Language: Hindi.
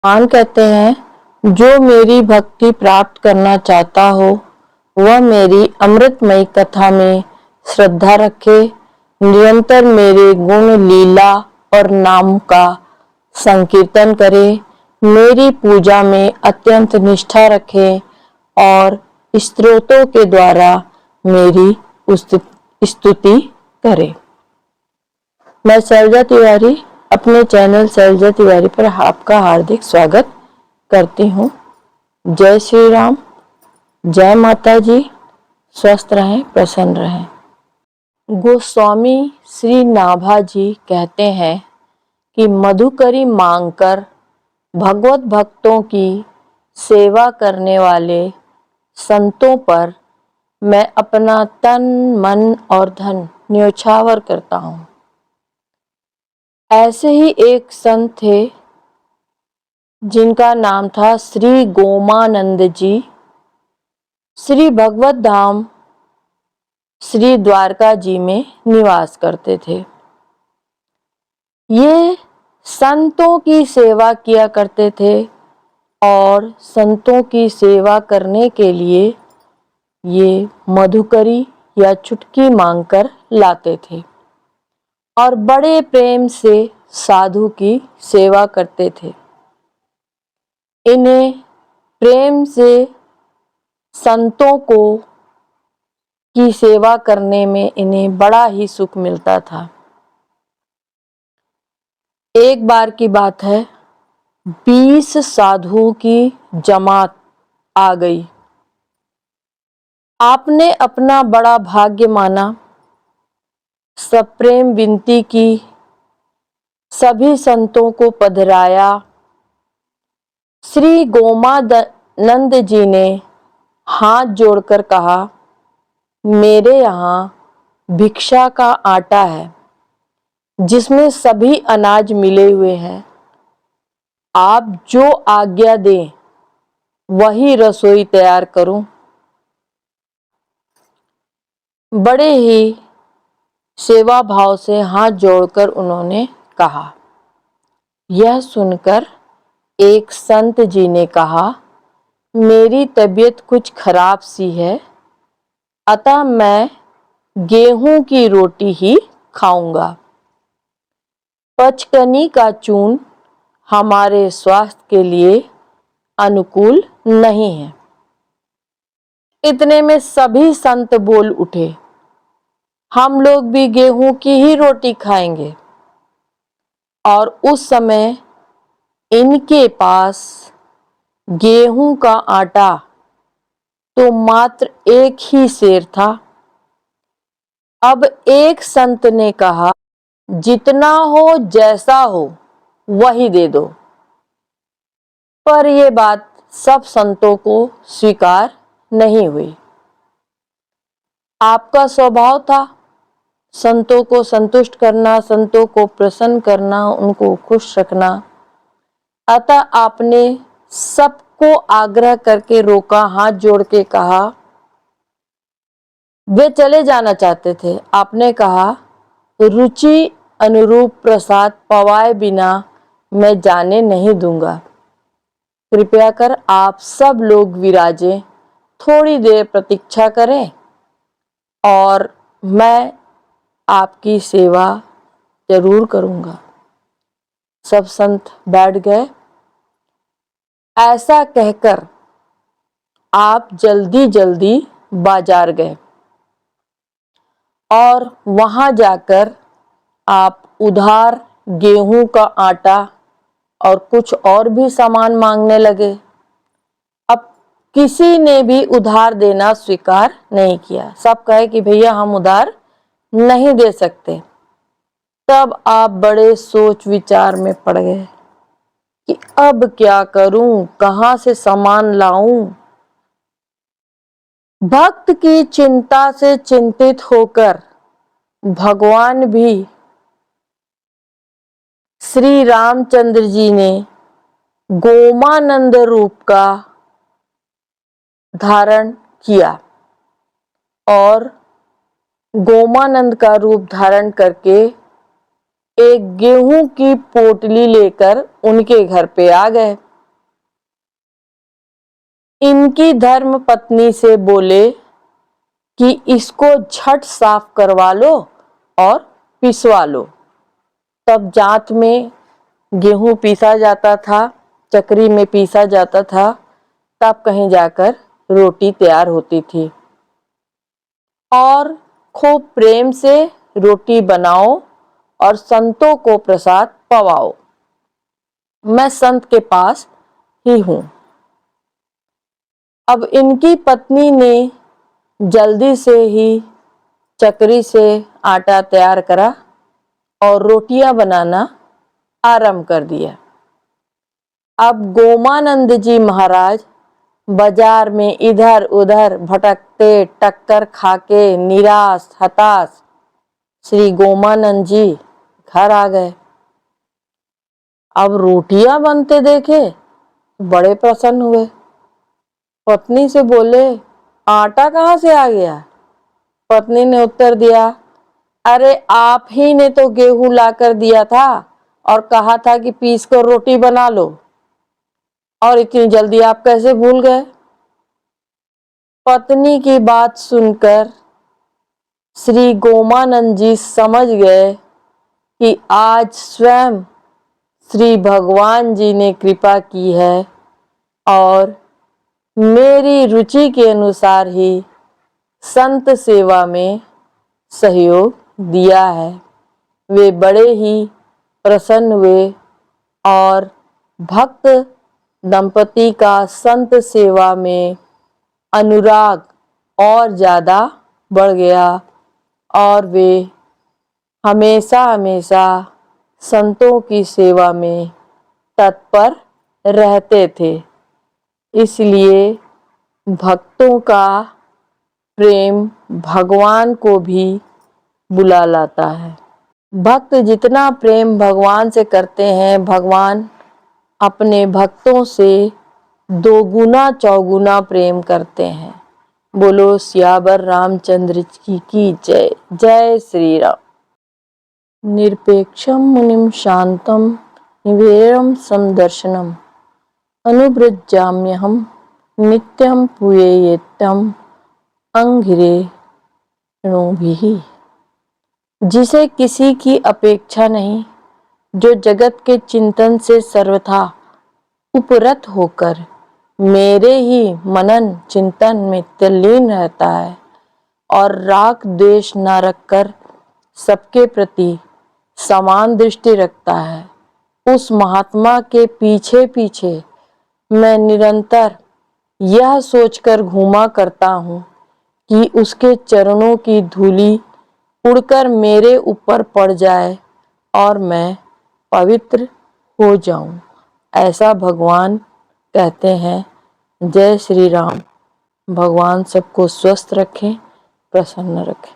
भगवान कहते हैं, जो मेरी भक्ति प्राप्त करना चाहता हो वह मेरी अमृतमयी कथा में श्रद्धा रखे, निरंतर मेरे गुण लीला और नाम का संकीर्तन करे, मेरी पूजा में अत्यंत निष्ठा रखे और स्तोत्रों के द्वारा मेरी स्तुति करे। मैं शैलजा तिवारी अपने चैनल शैलजा तिवारी पर आपका हार्दिक स्वागत करती हूँ। जय श्री राम, जय माता जी, स्वस्थ रहें, प्रसन्न रहें। गोस्वामी श्री नाभा जी कहते हैं कि मधुकरी मांगकर भगवत भक्तों की सेवा करने वाले संतों पर मैं अपना तन मन और धन न्योछावर करता हूँ। ऐसे ही एक संत थे जिनका नाम था श्री गोमानंद जी। श्री भगवत धाम श्री द्वारका जी में निवास करते थे। ये संतों की सेवा किया करते थे और संतों की सेवा करने के लिए ये मधुकरी या चुटकी मांगकर लाते थे और बड़े प्रेम से साधु की सेवा करते थे। इन्हें प्रेम से संतों को की सेवा करने में इन्हें बड़ा ही सुख मिलता था। एक बार की बात है, 20 साधुओं की जमात आ गई। आपने अपना बड़ा भाग्य माना, सब प्रेम विनती की, सभी संतों को पधराया। श्री गोमानंद जी ने हाथ जोड़कर कहा, मेरे यहाँ भिक्षा का आटा है जिसमें सभी अनाज मिले हुए हैं। आप जो आज्ञा दें वही रसोई तैयार करूं। बड़े ही सेवा भाव से हाथ जोड़कर उन्होंने कहा। यह सुनकर एक संत जी ने कहा, मेरी तबीयत कुछ खराब सी है, अतः मैं गेहूं की रोटी ही खाऊंगा। पचकनी का चूर्ण हमारे स्वास्थ्य के लिए अनुकूल नहीं है। इतने में सभी संत बोल उठे, हम लोग भी गेहूं की ही रोटी खाएंगे। और उस समय इनके पास गेहूं का आटा तो मात्र एक ही सेर था। अब एक संत ने कहा, जितना हो जैसा हो वही दे दो। पर यह बात सब संतों को स्वीकार नहीं हुई। आपका स्वभाव था संतों को संतुष्ट करना, संतों को प्रसन्न करना, उनको खुश रखना। अतः आपने सबको आग्रह करके रोका, हाथ जोड़ के कहा। वे चले जाना चाहते थे। आपने कहा, रुचि अनुरूप प्रसाद पवाए बिना मैं जाने नहीं दूंगा। कृपया कर आप सब लोग विराजें, थोड़ी देर प्रतीक्षा करें और मैं आपकी सेवा जरूर करूंगा। सब संत बैठ गए। ऐसा कहकर आप जल्दी जल्दी बाजार गए और वहां जाकर आप उधार गेहूं का आटा और कुछ और भी सामान मांगने लगे। अब किसी ने भी उधार देना स्वीकार नहीं किया। सब कहे कि भैया हम उधार नहीं दे सकते। तब आप बड़े सोच विचार में पड़ गए कि अब क्या करूं, कहां से सामान लाऊं। भक्त की चिंता से चिंतित होकर भगवान भी श्री रामचंद्र जी ने गोमानंद रूप का धारण किया और गोमानंद का रूप धारण करके एक गेहूं की पोटली लेकर उनके घर पे आ गए। इनकी धर्म पत्नी से बोले कि इसको झट साफ करवा लो और पिसवा लो। तब जांत में गेहूं पीसा जाता था, चक्री में पीसा जाता था, तब कहीं जाकर रोटी तैयार होती थी। और खूब प्रेम से रोटी बनाओ और संतों को प्रसाद पवाओ। मैं संत के पास ही हूं। अब इनकी पत्नी ने जल्दी से ही चक्री से आटा तैयार करा और रोटियां बनाना आरंभ कर दिया। अब गोमानंद जी महाराज बाजार में इधर उधर भटकते टक्कर खाके निराश हताश श्री गोमानंद जी घर आ गए। अब रोटियां बनते देखे बड़े प्रसन्न हुए। पत्नी से बोले, आटा कहाँ से आ गया? पत्नी ने उत्तर दिया, अरे आप ही ने तो गेहूं लाकर दिया था और कहा था कि पीस कर रोटी बना लो, और इतनी जल्दी आप कैसे भूल गए? पत्नी की बात सुनकर श्री गोमानंद जी समझ गए कि आज स्वयं श्री भगवान जी ने कृपा की है और मेरी रुचि के अनुसार ही संत सेवा में सहयोग दिया है। वे बड़े ही प्रसन्न हुए और भक्त दंपति का संत सेवा में अनुराग और ज़्यादा बढ़ गया और वे हमेशा हमेशा संतों की सेवा में तत्पर रहते थे। इसलिए भक्तों का प्रेम भगवान को भी बुला लाता है। भक्त जितना प्रेम भगवान से करते हैं, भगवान अपने भक्तों से दोगुना चौगुना प्रेम करते हैं। बोलो सियावर रामचंद्र की जय। जय श्री राम। निरपेक्षम मुनिम शांतम निवेरम समदर्शनम अनुव्रजाम्यहम नित्यम पूयेयत्यम अंघ्रे भी। जिसे किसी की अपेक्षा नहीं, जो जगत के चिंतन से सर्वथा उपरत होकर मेरे ही मनन चिंतन में तल्लीन रहता है और राग द्वेष न रखकर सबके प्रति समान दृष्टि रखता है, उस महात्मा के पीछे पीछे मैं निरंतर यह सोचकर घूमा करता हूँ कि उसके चरणों की धूली उड़कर मेरे ऊपर पड़ जाए और मैं पवित्र हो जाऊं। ऐसा भगवान कहते हैं। जय श्री राम। भगवान सबको स्वस्थ रखें, प्रसन्न रखें।